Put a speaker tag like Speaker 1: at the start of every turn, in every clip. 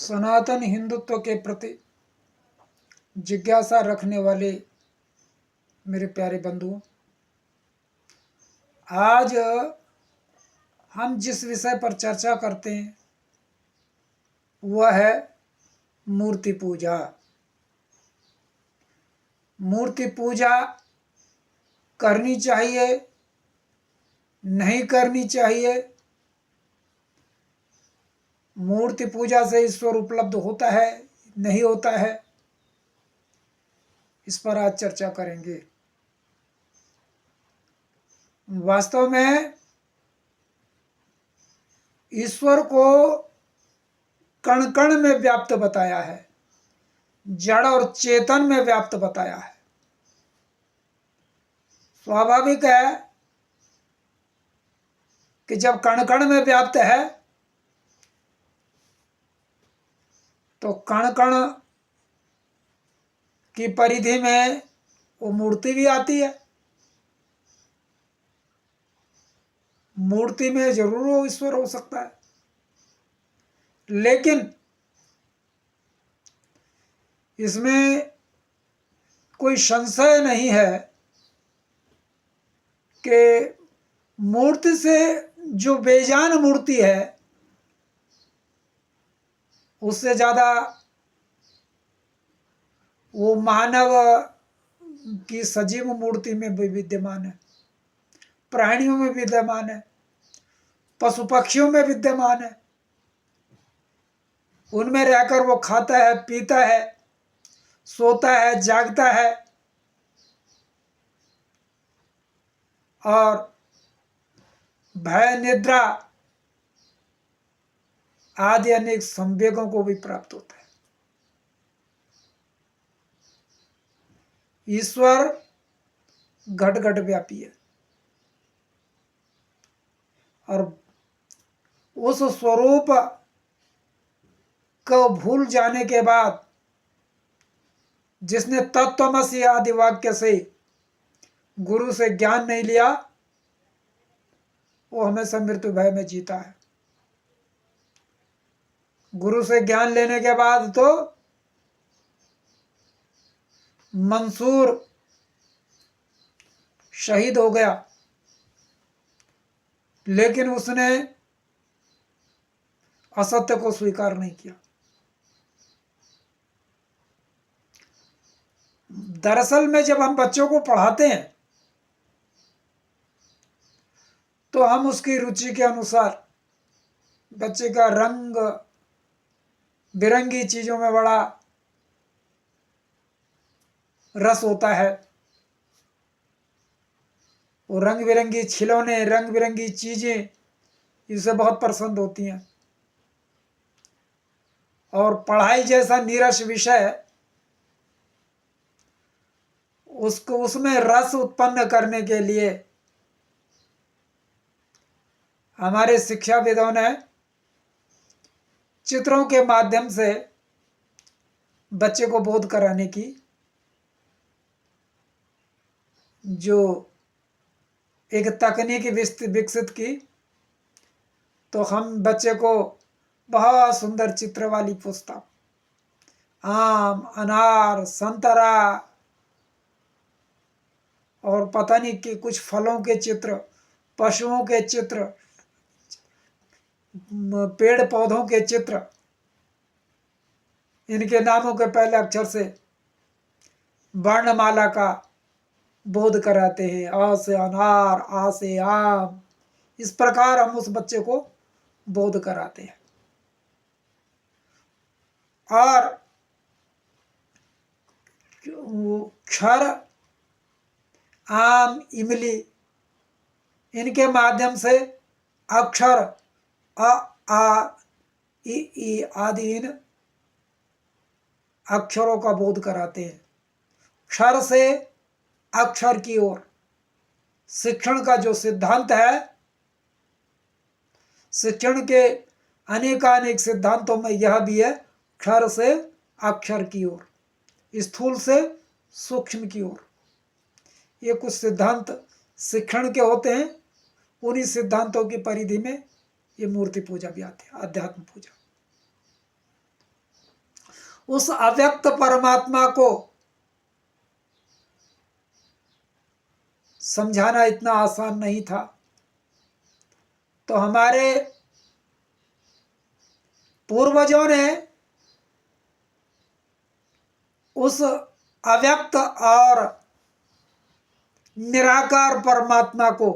Speaker 1: सनातन हिंदुत्व के प्रति जिज्ञासा रखने वाले मेरे प्यारे बंधुओं, आज हम जिस विषय पर चर्चा करते हैं वह है मूर्ति पूजा। मूर्ति पूजा करनी चाहिए, नहीं करनी चाहिए, मूर्ति पूजा से ईश्वर उपलब्ध होता है, नहीं होता है, इस पर आज चर्चा करेंगे। वास्तव में ईश्वर को कण कण में व्याप्त बताया है, जड़ और चेतन में व्याप्त बताया है। स्वाभाविक है कि जब कण कण में व्याप्त है तो कण कण की परिधि में वो मूर्ति भी आती है। मूर्ति में जरूर वो ईश्वर हो सकता है, लेकिन इसमें कोई संशय नहीं है कि मूर्ति से जो बेजान मूर्ति है उससे ज्यादा वो मानव की सजीव मूर्ति में भी विद्यमान है, प्राणियों में विद्यमान है, पशु पक्षियों में विद्यमान है। उनमें रहकर वो खाता है, पीता है, सोता है, जागता है और भय, निद्रा आदि अनेक संवेगों को भी प्राप्त होता है। ईश्वर घट घट व्यापी है और उस स्वरूप को भूल जाने के बाद जिसने तत्त्वमसि आदि वाक्य से गुरु से ज्ञान नहीं लिया वो हमेशा मृत्यु भय में जीता है। गुरु से ज्ञान लेने के बाद तो मंसूर शहीद हो गया, लेकिन उसने असत्य को स्वीकार नहीं किया। दरअसल में जब हम बच्चों को पढ़ाते हैं तो हम उसकी रुचि के अनुसार, बच्चे का रंग बिरंगी चीजों में बड़ा रस होता है, वो रंग बिरंगी खिलौने, रंग बिरंगी चीजें इसे बहुत पसंद होती हैं। और पढ़ाई जैसा नीरस विषय उसको उसमें रस उत्पन्न करने के लिए हमारे शिक्षाविदों ने चित्रों के माध्यम से बच्चे को बोध कराने की जो एक तकनीक विकसित की, तो हम बच्चे को बहुत सुंदर चित्र वाली पुस्तक, आम, अनार, संतरा और पता नहीं कि कुछ फलों के चित्र, पशुओं के चित्र, पेड़ पौधों के चित्र, इनके नामों के पहले अक्षर से वर्णमाला का बोध कराते हैं। आ से अनार, आ से आम, इस प्रकार हम उस बच्चे को बोध कराते हैं। और क्षर, आम, इमली, इनके माध्यम से अक्षर अ, आ, ई आदि इन अक्षरों का बोध कराते हैं। क्षर से अक्षर की ओर शिक्षण का जो सिद्धांत है, शिक्षण के अनेकानेक सिद्धांतों में यह भी है, क्षर से अक्षर की ओर, स्थूल से सूक्ष्म की ओर। ये कुछ सिद्धांत शिक्षण के होते हैं। उन्हीं सिद्धांतों की परिधि में ये मूर्ति पूजा भी आती है, अध्यात्म पूजा। उस अव्यक्त परमात्मा को समझाना इतना आसान नहीं था। तो हमारे पूर्वजों ने उस अव्यक्त और निराकार परमात्मा को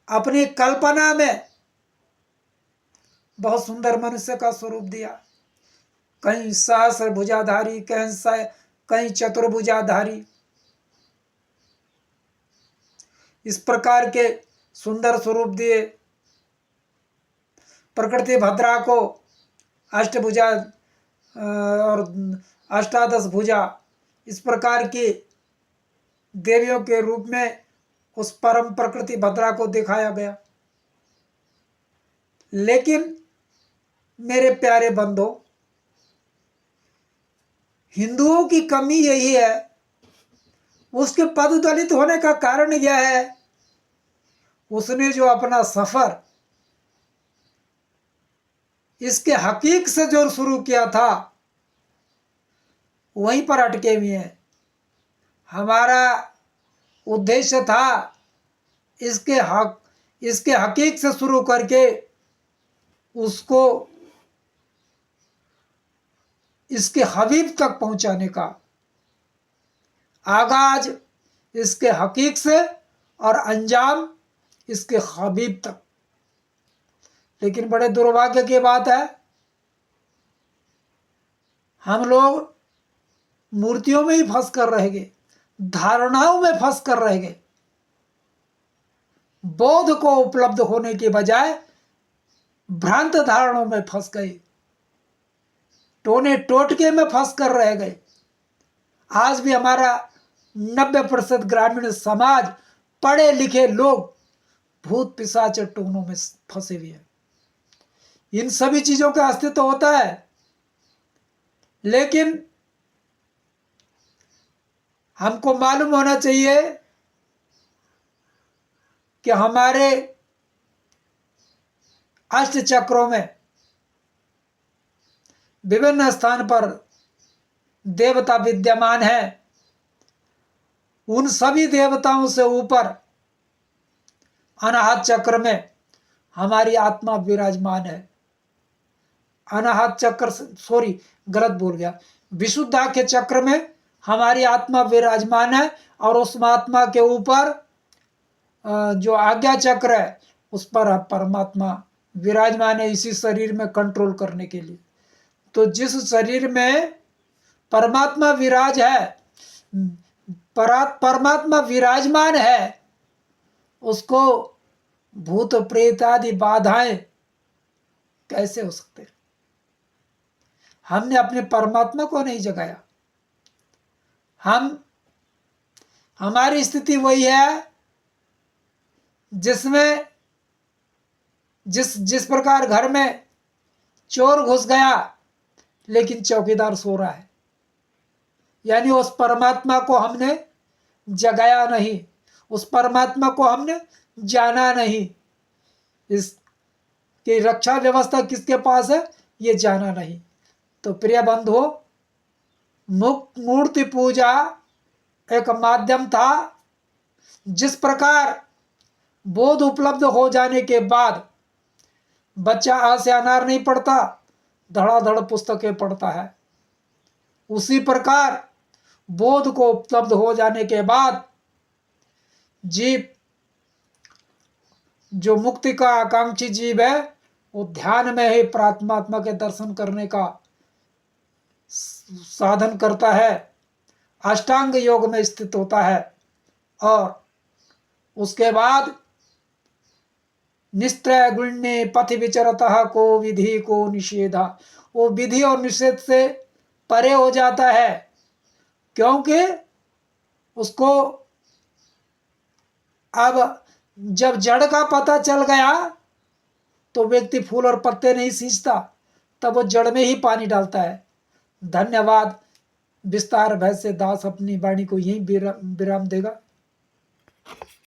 Speaker 1: अपनी कल्पना में बहुत सुंदर मनुष्य का स्वरूप दिया। कहीं सहस्र भुजाधारी, कहीं चतुर्भुजाधारी, इस प्रकार के सुंदर स्वरूप दिए। प्रकृति भद्रा को अष्टभुजा और अष्टादश भुजा, इस प्रकार की देवियों के रूप में उस परम प्रकृति भद्रा को दिखाया गया। लेकिन मेरे प्यारे बंधो, हिंदुओं की कमी यही है, उसके पददलित होने का कारण यह है, उसने जो अपना सफर इसके हकीक से जो शुरू किया था वहीं पर अटके हुए हैं। हमारा उद्देश्य था इसके हकीक से शुरू करके उसको इसके हबीब तक पहुंचाने का। आगाज इसके हकीक से और अंजाम इसके हबीब तक। लेकिन बड़े दुर्भाग्य की बात है, हम लोग मूर्तियों में ही फंस कर रह गए, धारणाओं में फंस कर रह गए। बोध को उपलब्ध होने के बजाय भ्रांत धारणाओं में फंस गए, टोने टोटके में फंस कर रह गए। आज भी हमारा 90% ग्रामीण समाज, पढ़े लिखे लोग भूत पिशाच टोनों में फंसे हुए हैं। इन सभी चीजों का अस्तित्व होता है, लेकिन हमको मालूम होना चाहिए कि हमारे अष्ट चक्रों में विभिन्न स्थान पर देवता विद्यमान है। उन सभी देवताओं से ऊपर अनाहत चक्र में हमारी आत्मा विराजमान है। अनाहत चक्र, सॉरी गलत बोल गया, विशुद्धाख्य चक्र में हमारी आत्मा विराजमान है, और उस आत्मा के ऊपर जो आज्ञा चक्र है उस पर परमात्मा विराजमान है, इसी शरीर में कंट्रोल करने के लिए। तो जिस शरीर में परमात्मा विराज है, परमात्मा विराजमान है, उसको भूत प्रेत आदि बाधाएं कैसे हो सकते? हमने अपने परमात्मा को नहीं जगाया। हमारी स्थिति वही है जिसमें जिस प्रकार घर में चोर घुस गया लेकिन चौकीदार सो रहा है, यानी उस परमात्मा को हमने जगाया नहीं, उस परमात्मा को हमने जाना नहीं। इसकी रक्षा व्यवस्था किसके पास है ये जाना नहीं। तो प्रिय बंधु, मूर्ति पूजा एक माध्यम था। जिस प्रकार बोध उपलब्ध हो जाने के बाद बच्चा आ से अनार नहीं पढ़ता, धड़ाधड़ पुस्तकें पढ़ता है, उसी प्रकार बोध को उपलब्ध हो जाने के बाद जीव, जो मुक्ति का आकांक्षी जीव है, वो ध्यान में ही परमात्मा के दर्शन करने का साधन करता है, अष्टांग योग में स्थित होता है, और उसके बाद निस्त्रय गुण्य पथि विचरतः को विधि को निषेधा, वो विधि और निषेध से परे हो जाता है, क्योंकि उसको अब जब जड़ का पता चल गया तो व्यक्ति फूल और पत्ते नहीं सींचता, तब वो जड़ में ही पानी डालता है। धन्यवाद। विस्तार भय से दास अपनी वाणी को यहीं विराम देगा।